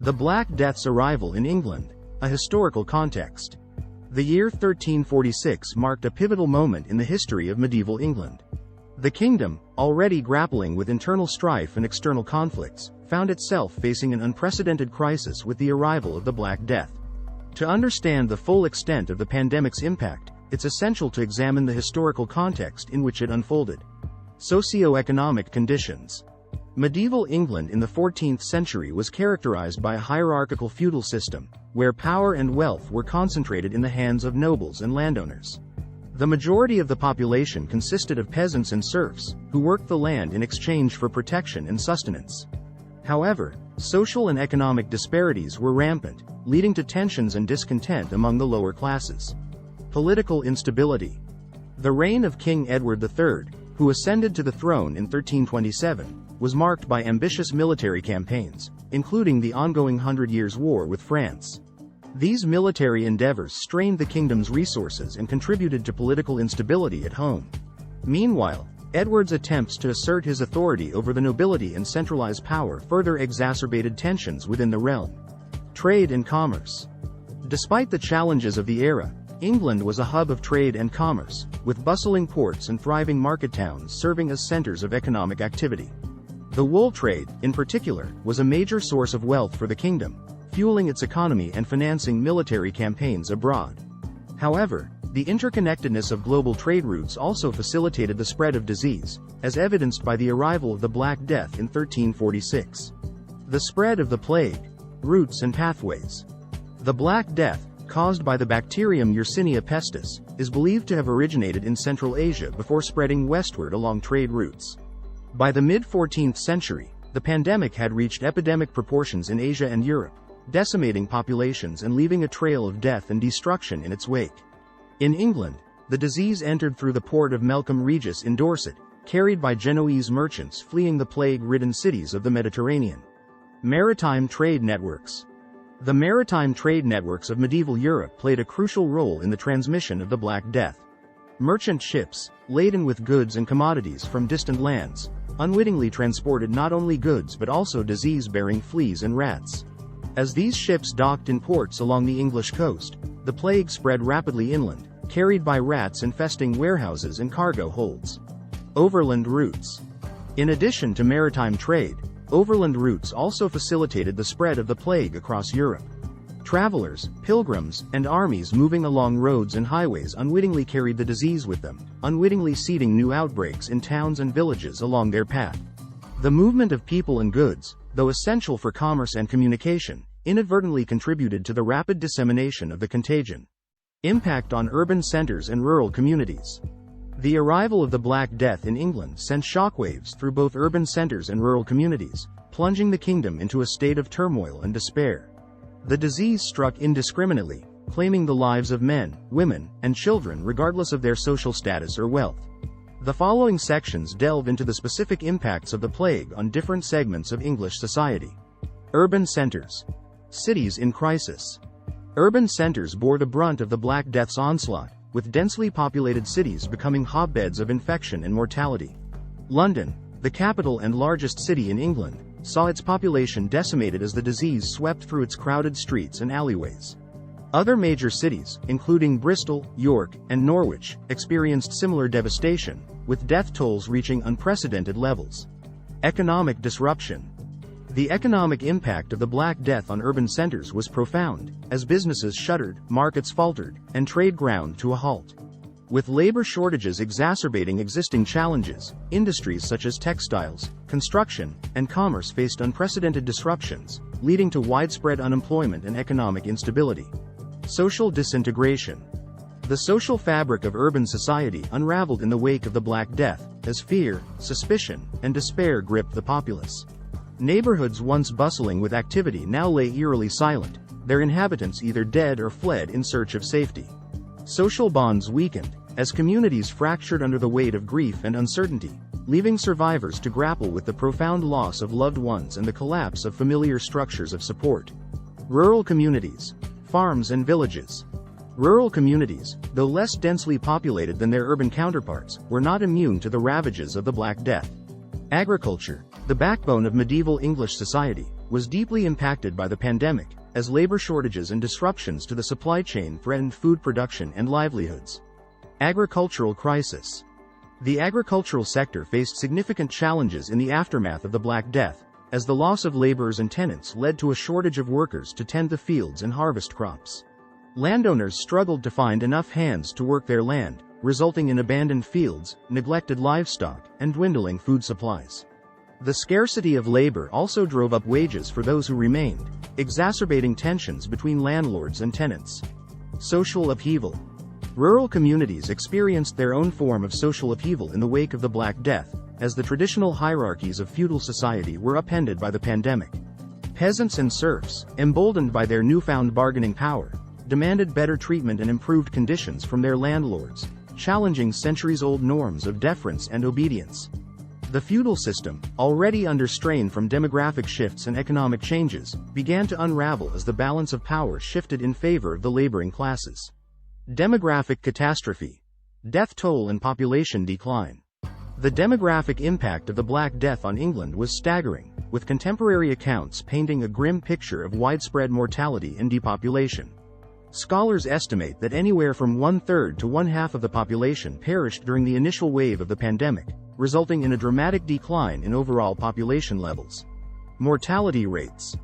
The Black Death's arrival in England. A historical context. The year 1346 marked a pivotal moment in the history of medieval England. The kingdom, already grappling with internal strife and external conflicts, found itself facing an unprecedented crisis with the arrival of the Black Death. To understand the full extent of the pandemic's impact, it's essential to examine the historical context in which it unfolded. Socioeconomic conditions. Medieval England in the 14th century was characterized by a hierarchical feudal system, where power and wealth were concentrated in the hands of nobles and landowners. The majority of the population consisted of peasants and serfs, who worked the land in exchange for protection and sustenance. However, social and economic disparities were rampant, leading to tensions and discontent among the lower classes. Political instability. The reign of King Edward III, who ascended to the throne in 1327, was marked by ambitious military campaigns, including the ongoing Hundred Years' War with France. These military endeavors strained the kingdom's resources and contributed to political instability at home. Meanwhile, Edward's attempts to assert his authority over the nobility and centralize power further exacerbated tensions within the realm. Trade and commerce. Despite the challenges of the era, England was a hub of trade and commerce, with bustling ports and thriving market towns serving as centers of economic activity. The wool trade, in particular, was a major source of wealth for the kingdom, fueling its economy and financing military campaigns abroad. However, the interconnectedness of global trade routes also facilitated the spread of disease, as evidenced by the arrival of the Black Death in 1346. The spread of the plague. Routes and pathways. The Black Death, caused by the bacterium Yersinia pestis, is believed to have originated in Central Asia before spreading westward along trade routes. By the mid-14th century, the pandemic had reached epidemic proportions in Asia and Europe, decimating populations and leaving a trail of death and destruction in its wake. In England, the disease entered through the port of Melcombe Regis in Dorset, carried by Genoese merchants fleeing the plague-ridden cities of the Mediterranean. Maritime trade networks. The maritime trade networks of medieval Europe played a crucial role in the transmission of the Black Death. Merchant ships, laden with goods and commodities from distant lands, unwittingly transported not only goods but also disease-bearing fleas and rats. As these ships docked in ports along the English coast, the plague spread rapidly inland, carried by rats infesting warehouses and cargo holds. Overland routes. In addition to maritime trade, overland routes also facilitated the spread of the plague across Europe. Travelers, pilgrims, and armies moving along roads and highways unwittingly carried the disease with them, unwittingly seeding new outbreaks in towns and villages along their path. The movement of people and goods, though essential for commerce and communication, inadvertently contributed to the rapid dissemination of the contagion. Impact on urban centers and rural communities. The arrival of the Black Death in England sent shockwaves through both urban centers and rural communities, plunging the kingdom into a state of turmoil and despair. The disease struck indiscriminately, claiming the lives of men, women, and children regardless of their social status or wealth. The following sections delve into the specific impacts of the plague on different segments of English society. Urban centers. Cities in crisis. Urban centers bore the brunt of the Black Death's onslaught, with densely populated cities becoming hotbeds of infection and mortality. London, the capital and largest city in England, saw its population decimated as the disease swept through its crowded streets and alleyways. Other major cities, including Bristol, York, and Norwich, experienced similar devastation, with death tolls reaching unprecedented levels. Economic disruption. The economic impact of the Black Death on urban centers was profound, as businesses shuttered, markets faltered, and trade ground to a halt. With labor shortages exacerbating existing challenges, industries such as textiles, construction, and commerce faced unprecedented disruptions, leading to widespread unemployment and economic instability. Social disintegration. The social fabric of urban society unraveled in the wake of the Black Death, as fear, suspicion, and despair gripped the populace. Neighborhoods once bustling with activity now lay eerily silent, their inhabitants either dead or fled in search of safety. Social bonds weakened, as communities fractured under the weight of grief and uncertainty, leaving survivors to grapple with the profound loss of loved ones and the collapse of familiar structures of support. Rural communities. Farms and villages. Rural communities, though less densely populated than their urban counterparts, were not immune to the ravages of the Black Death. Agriculture, the backbone of medieval English society, was deeply impacted by the pandemic, as labor shortages and disruptions to the supply chain threatened food production and livelihoods. Agricultural crisis. The agricultural sector faced significant challenges in the aftermath of the Black Death, as the loss of laborers and tenants led to a shortage of workers to tend the fields and harvest crops. Landowners struggled to find enough hands to work their land, resulting in abandoned fields, neglected livestock, and dwindling food supplies. The scarcity of labor also drove up wages for those who remained, exacerbating tensions between landlords and tenants. Social upheaval. Rural communities experienced their own form of social upheaval in the wake of the Black Death, as the traditional hierarchies of feudal society were upended by the pandemic. Peasants and serfs, emboldened by their newfound bargaining power, demanded better treatment and improved conditions from their landlords, challenging centuries-old norms of deference and obedience. The feudal system, already under strain from demographic shifts and economic changes, began to unravel as the balance of power shifted in favor of the laboring classes. Demographic catastrophe. Death toll and population decline. The demographic impact of the Black Death on England was staggering, with contemporary accounts painting a grim picture of widespread mortality and depopulation. Scholars estimate that anywhere from 1/3 to 1/2 of the population perished during the initial wave of the pandemic, resulting in a dramatic decline in overall population levels. Mortality rates.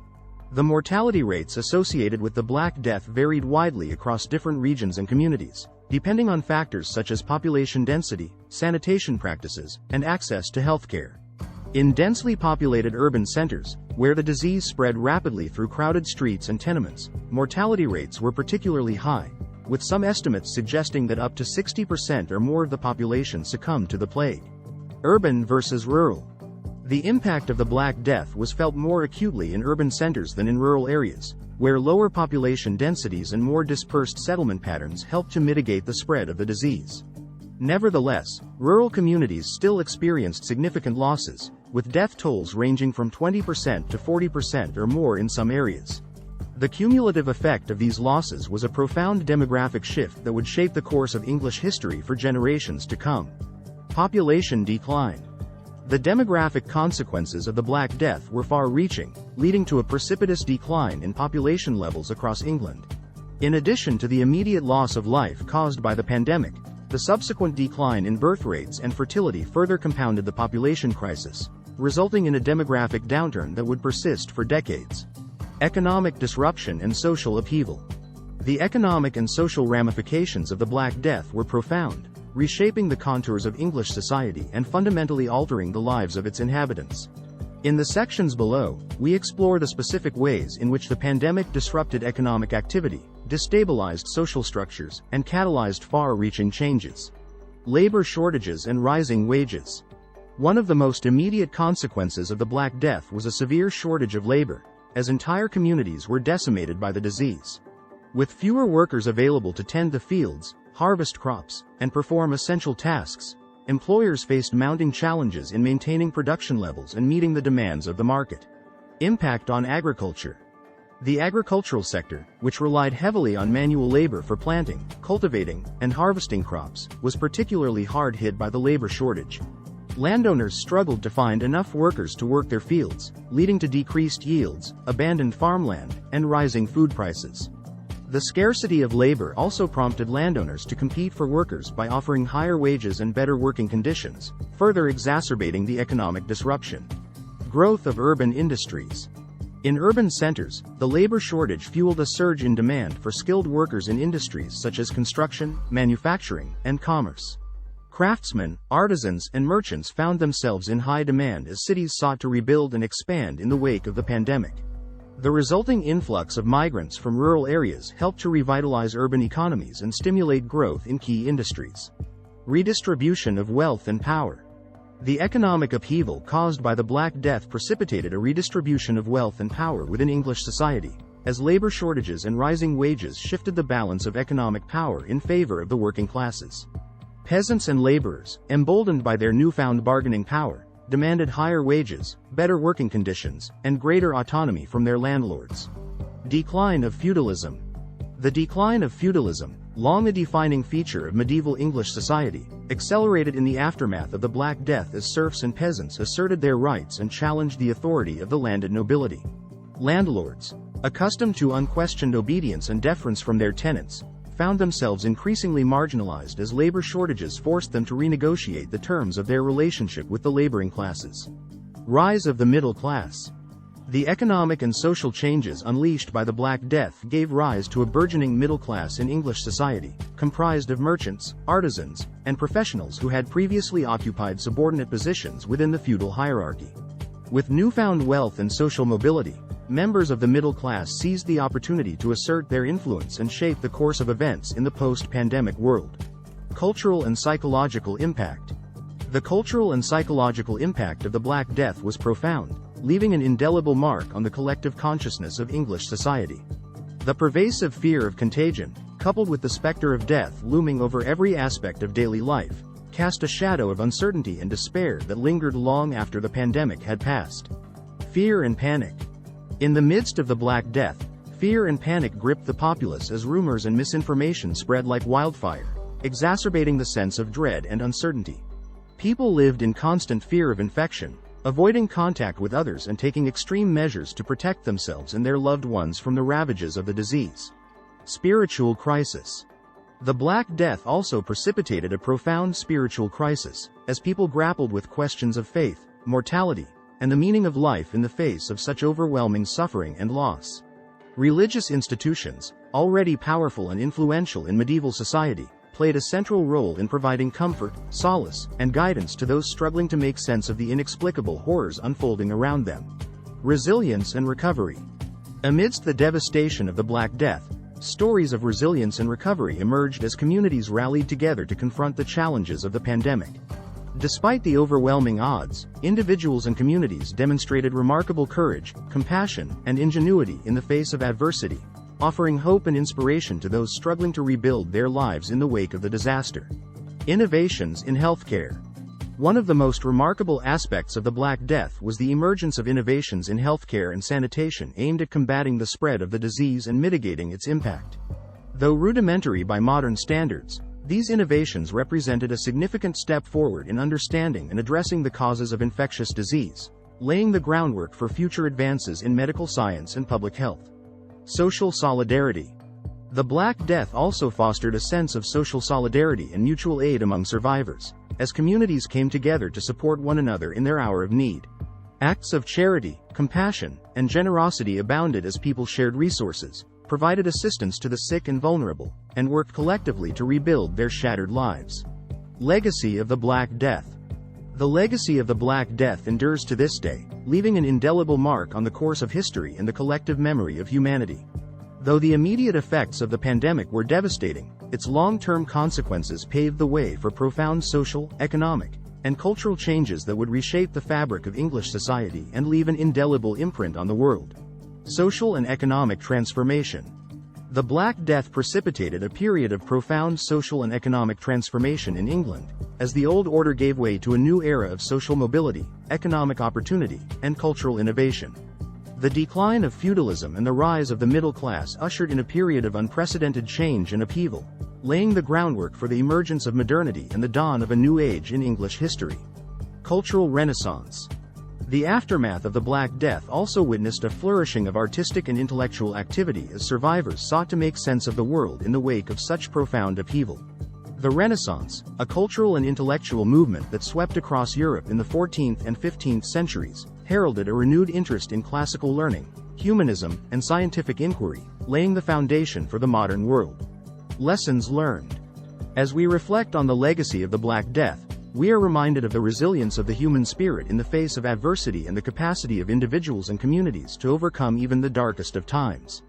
The mortality rates associated with the Black Death varied widely across different regions and communities, depending on factors such as population density, sanitation practices, and access to healthcare. In densely populated urban centers, where the disease spread rapidly through crowded streets and tenements, mortality rates were particularly high, with some estimates suggesting that up to 60% or more of the population succumbed to the plague. Urban versus rural. The impact of the Black Death was felt more acutely in urban centers than in rural areas, where lower population densities and more dispersed settlement patterns helped to mitigate the spread of the disease. Nevertheless, rural communities still experienced significant losses, with death tolls ranging from 20% to 40% or more in some areas. The cumulative effect of these losses was a profound demographic shift that would shape the course of English history for generations to come. Population decline. The demographic consequences of the Black Death were far-reaching, leading to a precipitous decline in population levels across England. In addition to the immediate loss of life caused by the pandemic, the subsequent decline in birth rates and fertility further compounded the population crisis, resulting in a demographic downturn that would persist for decades. Economic disruption and social upheaval. The economic and social ramifications of the Black Death were profound, reshaping the contours of English society and fundamentally altering the lives of its inhabitants. In the sections below, we explore the specific ways in which the pandemic disrupted economic activity, destabilized social structures, and catalyzed far-reaching changes. Labor shortages and rising wages. One of the most immediate consequences of the Black Death was a severe shortage of labor, as entire communities were decimated by the disease. With fewer workers available to tend the fields, harvest crops, and perform essential tasks, employers faced mounting challenges in maintaining production levels and meeting the demands of the market. Impact on agriculture. The agricultural sector, which relied heavily on manual labor for planting, cultivating, and harvesting crops, was particularly hard hit by the labor shortage. Landowners struggled to find enough workers to work their fields, leading to decreased yields, abandoned farmland, and rising food prices. The scarcity of labor also prompted landowners to compete for workers by offering higher wages and better working conditions, further exacerbating the economic disruption. Growth of urban industries. In urban centers, the labor shortage fueled a surge in demand for skilled workers in industries such as construction, manufacturing, and commerce. Craftsmen, artisans, and merchants found themselves in high demand as cities sought to rebuild and expand in the wake of the pandemic. The resulting influx of migrants from rural areas helped to revitalize urban economies and stimulate growth in key industries. Redistribution of wealth and power. The economic upheaval caused by the Black Death precipitated a redistribution of wealth and power within English society, as labor shortages and rising wages shifted the balance of economic power in favor of the working classes. Peasants and laborers, emboldened by their newfound bargaining power, demanded higher wages, better working conditions, and greater autonomy from their landlords. Decline of feudalism. The decline of feudalism, long a defining feature of medieval English society, accelerated in the aftermath of the Black Death as serfs and peasants asserted their rights and challenged the authority of the landed nobility. Landlords, accustomed to unquestioned obedience and deference from their tenants, found themselves increasingly marginalized as labor shortages forced them to renegotiate the terms of their relationship with the laboring classes. Rise of the middle class. The economic and social changes unleashed by the Black Death gave rise to a burgeoning middle class in English society, comprised of merchants, artisans, and professionals who had previously occupied subordinate positions within the feudal hierarchy. With newfound wealth and social mobility, members of the middle class seized the opportunity to assert their influence and shape the course of events in the post-pandemic world. Cultural and psychological impact. The cultural and psychological impact of the Black Death was profound, leaving an indelible mark on the collective consciousness of English society. The pervasive fear of contagion, coupled with the specter of death looming over every aspect of daily life, cast a shadow of uncertainty and despair that lingered long after the pandemic had passed. Fear and panic. In the midst of the Black Death, fear and panic gripped the populace as rumors and misinformation spread like wildfire, exacerbating the sense of dread and uncertainty. People lived in constant fear of infection, avoiding contact with others and taking extreme measures to protect themselves and their loved ones from the ravages of the disease. Spiritual crisis. The Black Death also precipitated a profound spiritual crisis, as people grappled with questions of faith, mortality, and the meaning of life in the face of such overwhelming suffering and loss. Religious institutions, already powerful and influential in medieval society, played a central role in providing comfort, solace, and guidance to those struggling to make sense of the inexplicable horrors unfolding around them. Resilience and recovery. Amidst the devastation of the Black Death, stories of resilience and recovery emerged as communities rallied together to confront the challenges of the pandemic. Despite the overwhelming odds, individuals and communities demonstrated remarkable courage, compassion, and ingenuity in the face of adversity, offering hope and inspiration to those struggling to rebuild their lives in the wake of the disaster. Innovations in healthcare. One of the most remarkable aspects of the Black Death was the emergence of innovations in healthcare and sanitation aimed at combating the spread of the disease and mitigating its impact. Though rudimentary by modern standards, these innovations represented a significant step forward in understanding and addressing the causes of infectious disease, laying the groundwork for future advances in medical science and public health. Social solidarity. The Black Death also fostered a sense of social solidarity and mutual aid among survivors, as communities came together to support one another in their hour of need. Acts of charity, compassion, and generosity abounded as people shared resources, provided assistance to the sick and vulnerable, and worked collectively to rebuild their shattered lives. Legacy of the Black Death. The legacy of the Black Death endures to this day, leaving an indelible mark on the course of history and the collective memory of humanity. Though the immediate effects of the pandemic were devastating, its long-term consequences paved the way for profound social, economic, and cultural changes that would reshape the fabric of English society and leave an indelible imprint on the world. Social and economic transformation. The Black Death precipitated a period of profound social and economic transformation in England, as the old order gave way to a new era of social mobility, economic opportunity, and cultural innovation. The decline of feudalism and the rise of the middle class ushered in a period of unprecedented change and upheaval, laying the groundwork for the emergence of modernity and the dawn of a new age in English history. Cultural Renaissance. The aftermath of the Black Death also witnessed a flourishing of artistic and intellectual activity as survivors sought to make sense of the world in the wake of such profound upheaval. The Renaissance, a cultural and intellectual movement that swept across Europe in the 14th and 15th centuries, heralded a renewed interest in classical learning, humanism, and scientific inquiry, laying the foundation for the modern world. Lessons learned. As we reflect on the legacy of the Black Death, we are reminded of the resilience of the human spirit in the face of adversity and the capacity of individuals and communities to overcome even the darkest of times.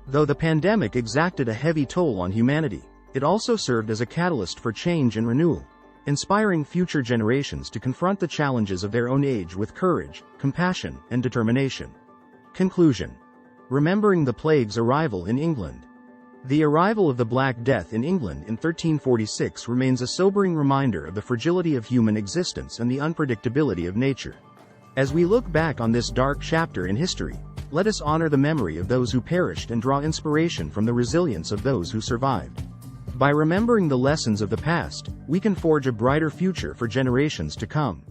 Though the pandemic exacted a heavy toll on humanity, it also served as a catalyst for change and renewal, inspiring future generations to confront the challenges of their own age with courage, compassion, and determination. Conclusion. Remembering the plague's arrival in England. The arrival of the Black Death in England in 1346 remains a sobering reminder of the fragility of human existence and the unpredictability of nature. As we look back on this dark chapter in history, let us honor the memory of those who perished and draw inspiration from the resilience of those who survived. By remembering the lessons of the past, we can forge a brighter future for generations to come.